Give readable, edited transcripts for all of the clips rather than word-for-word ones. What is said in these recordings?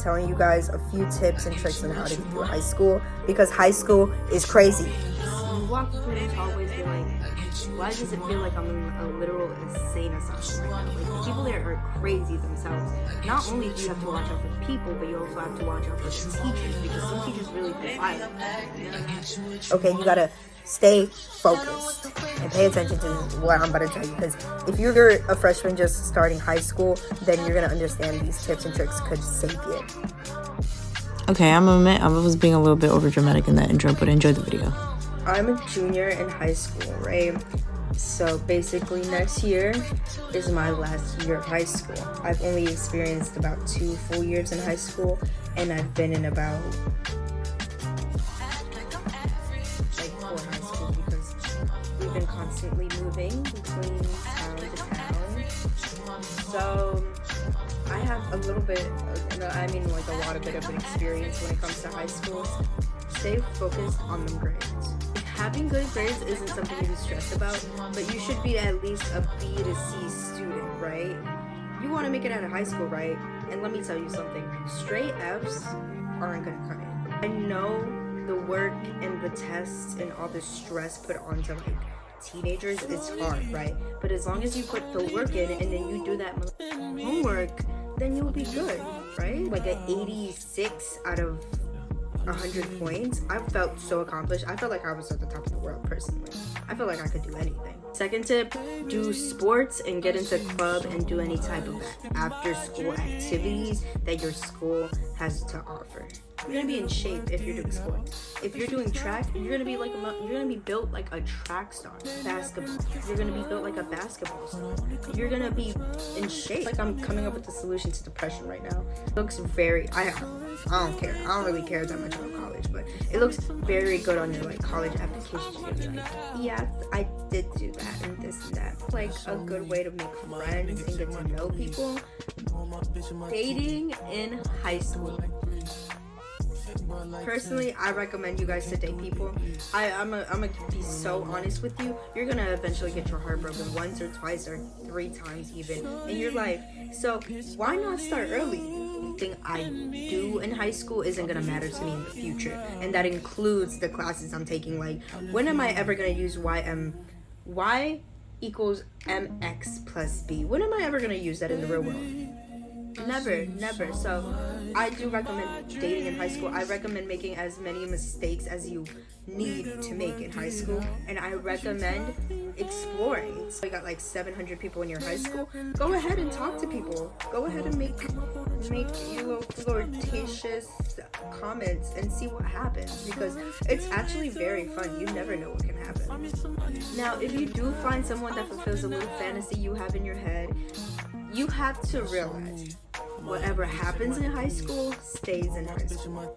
telling you guys a few tips and tricks on how to get through high school, because high school is crazy. You walk through these hallways, you're like, why does it feel like I'm in a literal insane asylum right now? Like, the people there are crazy themselves. Not only do you have to watch out for people, but you also have to watch out for the teachers, because some teachers really play violent. Okay, you gotta stay focused and pay attention to what I'm about to tell you, because if you're a freshman just starting high school, then you're gonna understand these tips and tricks could save you. Okay, I'm gonna admit I was being a little bit over dramatic in that intro, but enjoy the video. I'm a junior in high school, right? So basically next year is my last year of high school. I've only experienced about 2 full years in high school, and I've been in about like 4 high schools, because we've been constantly moving between town to town. So I have a little bit, like a lot of bit of an experience when it comes to high school. Stay focused on them grades. Having good grades isn't something to be stressed about, but you should be at least a B to C student, right? You want to make it out of high school, right? And let me tell you something, straight F's aren't gonna cut it. I know the work and the tests and all the stress put onto like teenagers is hard, right? But as long as you put the work in and then you do that homework, then you'll be good, right? Like an 86 out of 100 points. I felt so accomplished. I felt like I was at the top of the world personally. I felt like I could do anything. Second tip, do sports and get into club and do any type of after school activities that your school has to offer. You're gonna be in shape if you're doing sports. If you're doing track, you're gonna be built like a track star. Basketball, you're gonna be built like a basketball star. You're gonna be in shape. Like, I'm coming up with the solution to depression right now. It looks very, I don't care. I don't really care that much about college, but it looks very good on your like college applications. You're gonna be like, yeah, I did do that and this and that. Like a good way to make friends and get to know people. Dating in high school. Personally, I recommend you guys to date people. I'm gonna be so honest with you. You're gonna eventually get your heart broken once or twice or 3 times even in your life. So why not start early? Thing I do in high school isn't gonna matter to me in the future, and that includes the classes I'm taking. Like, when am I ever gonna use y equals mx plus b? When am I ever gonna use that in the real world? Never. So I do recommend dating in high school. I recommend making as many mistakes as you need to make in high school, and I recommend exploring. So you got like 700 people in your high school. Go ahead and talk to people. Go ahead and make little flirtatious comments and see what happens, because it's actually very fun. You never know what can happen. Now, if you do find someone that fulfills a little fantasy you have in your head, you have to realize whatever happens in high school stays in high school.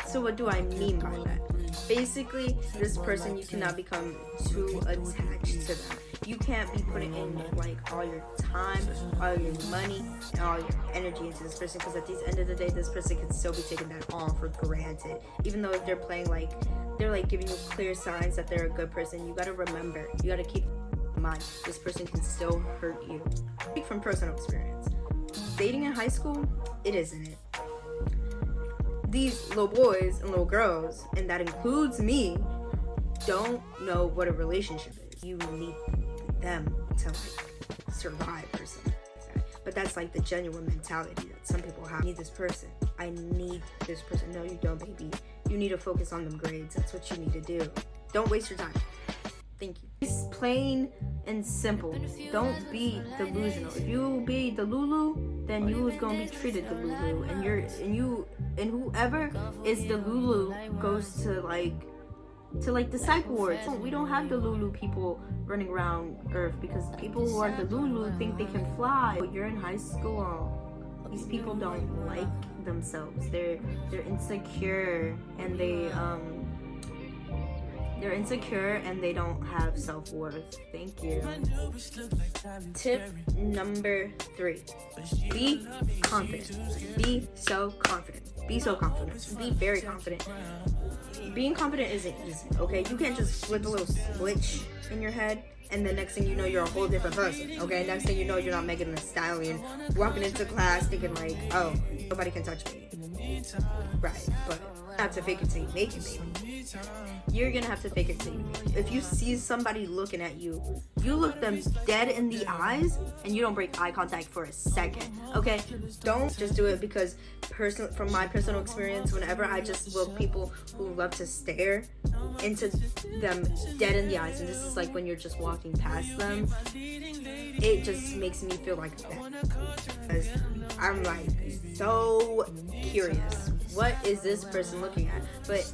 So what do I mean by that? Basically, this person, you cannot become too attached to them. You can't be putting in like all your time, all your money, and all your energy into this person, because at the end of the day, this person can still be taking that all for granted. Even though if they're playing like, they're like giving you clear signs that they're a good person, you gotta remember, you gotta keep in mind, this person can still hurt you. Speak from personal experience. Dating in high school, it isn't it. These little boys and little girls, and that includes me, don't know what a relationship is. You need them to like survive or something like that. But that's like the genuine mentality that some people have. I need this person. I need this person. No, you don't, baby. You need to focus on them grades. That's what you need to do. Don't waste your time. Thank you. It's plain and simple. Don't be delusional. If you be Delulu, then you is gonna be treated Delulu, and whoever is Delulu goes to the psych wards. We don't have Delulu people running around Earth, because people who are Delulu think they can fly. But you're in high school. These people don't like themselves. They're insecure, and they're insecure and they don't have self-worth. Thank you. Tip number 3. Be confident. Be so confident. Be so confident. Be very confident. Being confident isn't easy, okay? You can't just flip a little switch in your head, and the next thing you know, you're a whole different person. Okay, next thing you know, you're not Megan Thee Stallion walking into class thinking like, oh, nobody can touch me. Right, but not to fake it till you make it, baby. You're gonna have to fake it till you make it. If you see somebody looking at you, you look them dead in the eyes and you don't break eye contact for a second. Okay, don't just do it because from my personal experience, whenever I just look people who love to stare into them dead in the eyes, and this is like when you're just walking past them, it just makes me feel like that, because I'm like so curious, what is this person looking at? But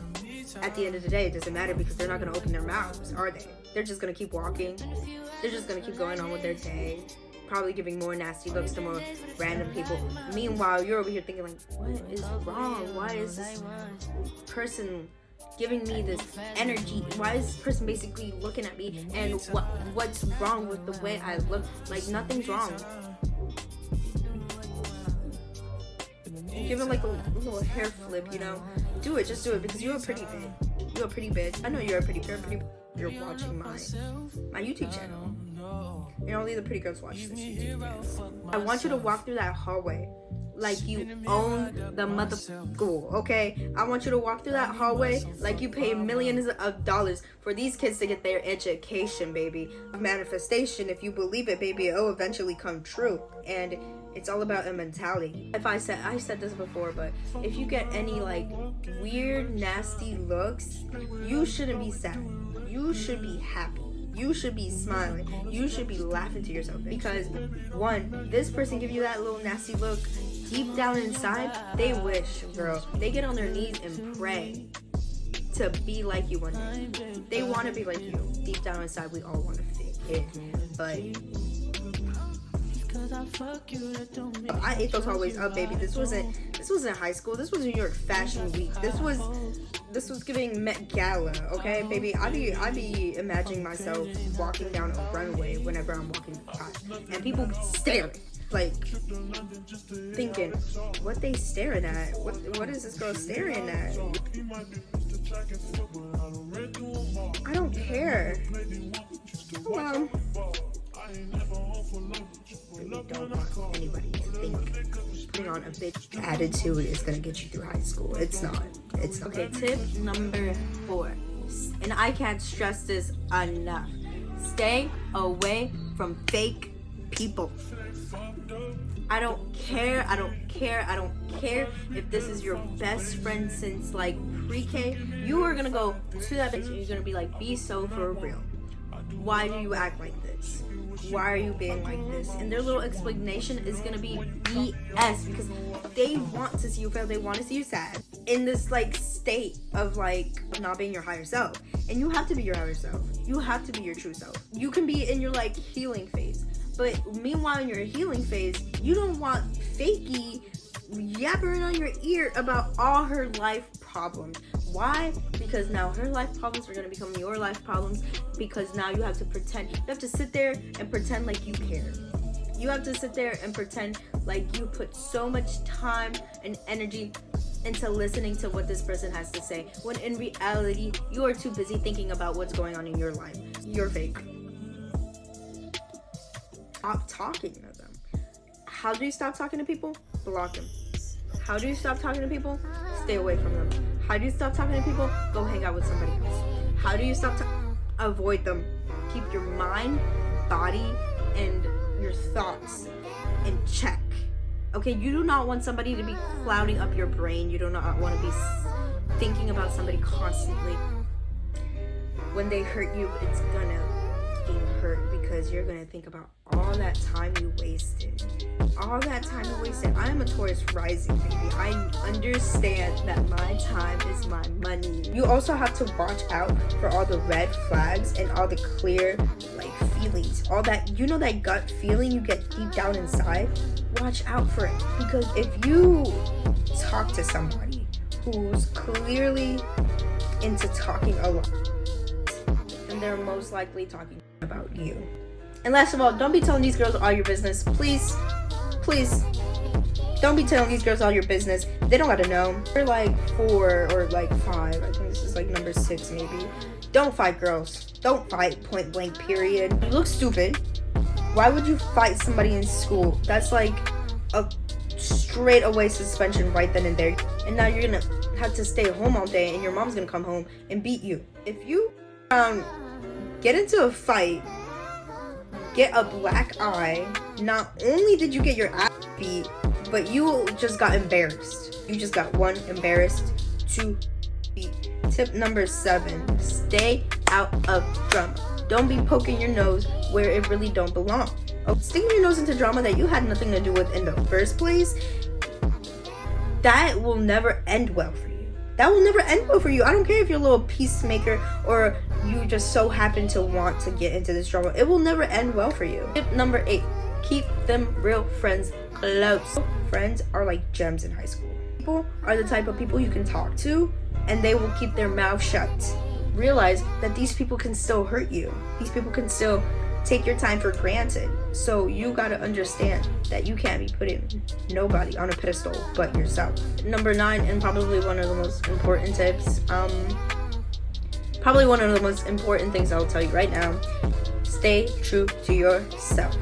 at the end of the day, it doesn't matter, because they're not going to open their mouths, are they? They're just going to keep walking. They're just going to keep going on with their day, probably giving more nasty looks to more random people. Meanwhile, you're over here thinking like, what is wrong? Why is this person giving me this energy? Why is this person basically looking at me? And what's wrong with the way I look? Like, nothing's wrong. Give it like a little hair flip, you know? Do it, just do it, because you're a pretty bitch. You're a pretty bitch. I know you're a pretty bitch. You're watching my YouTube channel. And only the pretty girls watch this YouTube channel. I want you to walk through that hallway like you own the mother school, okay? I want you to walk through that hallway like you pay millions of dollars for these kids to get their education, baby. Manifestation, if you believe it, baby, it'll eventually come true. And it's all about a mentality. I said this before, but if you get any like weird, nasty looks, you shouldn't be sad. You should be happy. You should be smiling. You should be laughing to yourself, because one, this person give you that little nasty look, deep down inside, they wish, girl, they get on their knees and pray to be like you one day. They want to be like you. Deep down inside, we all want to fit it, but I ate those hallways up, baby. This wasn't high school. This was New York Fashion Week. This was giving Met Gala, okay, baby. I be imagining myself walking down a runway whenever I'm walking by, and people be staring, like thinking, what they staring at? What is this girl staring at? I don't care. Well, really don't want anybody to think putting on a big attitude is gonna get you through high school. It's not. Okay, tip number 4, and I can't stress this enough: stay away from fake people. I don't care if this is your best friend since like pre-K. You are gonna go to that bitch and you're gonna be like, be so for real. Why do you act like this? Why are you being like this? And their little explanation is gonna be BS, because they want to see you fail. They want to see you sad in this like state of like not being your higher self. And you have to be your higher self. You have to be your true self. You can be in your like healing phase, but meanwhile in your healing phase, you don't want fakey yappering on your ear about all her life problems. Why? Because now her life problems are going to become your life problems, because now you have to pretend. You have to sit there and pretend like you care. You have to sit there and pretend like you put so much time and energy into listening to what this person has to say, when in reality, you are too busy thinking about what's going on in your life. You're fake. Stop talking to them. How do you stop talking to people? Block them. How do you stop talking to people? Stay away from them. How do you stop talking to people? Go hang out with somebody else. How do you stop avoid them? Keep your mind, body, and your thoughts in check. Okay, you do not want somebody to be clouding up your brain. You do not want to be thinking about somebody constantly. When they hurt you, it's gonna be hurt, because you're gonna think about all that time you wasted. All that time you wasted. I am a Taurus rising, baby. I understand that my time is my money. You also have to watch out for all the red flags and all the clear like feelings. All that, you know, that gut feeling you get deep down inside. Watch out for it, because if you talk to somebody who's clearly into talking a lot, then they're most likely talking about you. And last of all, don't be telling these girls all your business. Please don't be telling these girls all your business. They don't gotta know. They're like 4 or like 5. I think this is like number 6 maybe. Don't fight girls. Don't fight, point blank, period. You look stupid. Why would you fight somebody in school? That's like a straight away suspension right then and there. And now you're gonna have to stay home all day, and your mom's gonna come home and beat you. If you get into a fight, get a black eye, not only did you get your ass beat, but you just got embarrassed. You just got 1, embarrassed, 2, beat. Tip number 7, stay out of drama. Don't be poking your nose where it really don't belong. Sticking your nose into drama that you had nothing to do with in the first place, that will never end well for you. That will never end well for you. I don't care if you're a little peacemaker or you just so happen to want to get into this drama. It will never end well for you. Tip number 8, keep them real friends close. Friends are like gems in high school. People are the type of people you can talk to and they will keep their mouth shut. Realize that these people can still hurt you. These people can still take your time for granted. So you gotta understand that you can't be putting nobody on a pedestal but yourself. Number 9, and probably one of the most important tips, probably one of the most important things I'll tell you right now, stay true to yourself.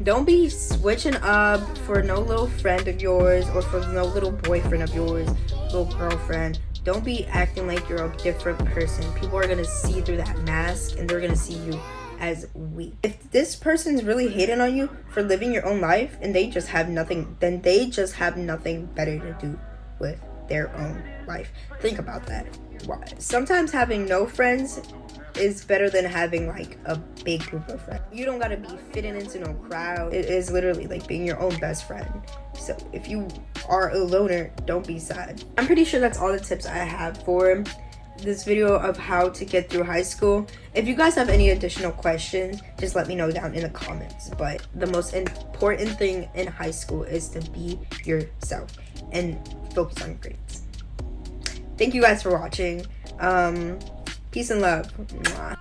Don't be switching up for no little friend of yours or for no little boyfriend of yours, little girlfriend. Don't be acting like you're a different person. People are gonna see through that mask and they're gonna see you as weak. If this person's really hating on you for living your own life and they just have nothing, then they just have nothing better to do with their own life. Think about that. Sometimes having no friends is better than having like a big group of friends. You don't gotta be fitting into no crowd. It is literally like being your own best friend. So if you are a loner, don't be sad. I'm pretty sure that's all the tips I have for this video of how to get through high school. If you guys have any additional questions, just let me know down in the comments. But the most important thing in high school is to be yourself and focus on your grades. Thank you guys for watching. Peace and love. Mwah.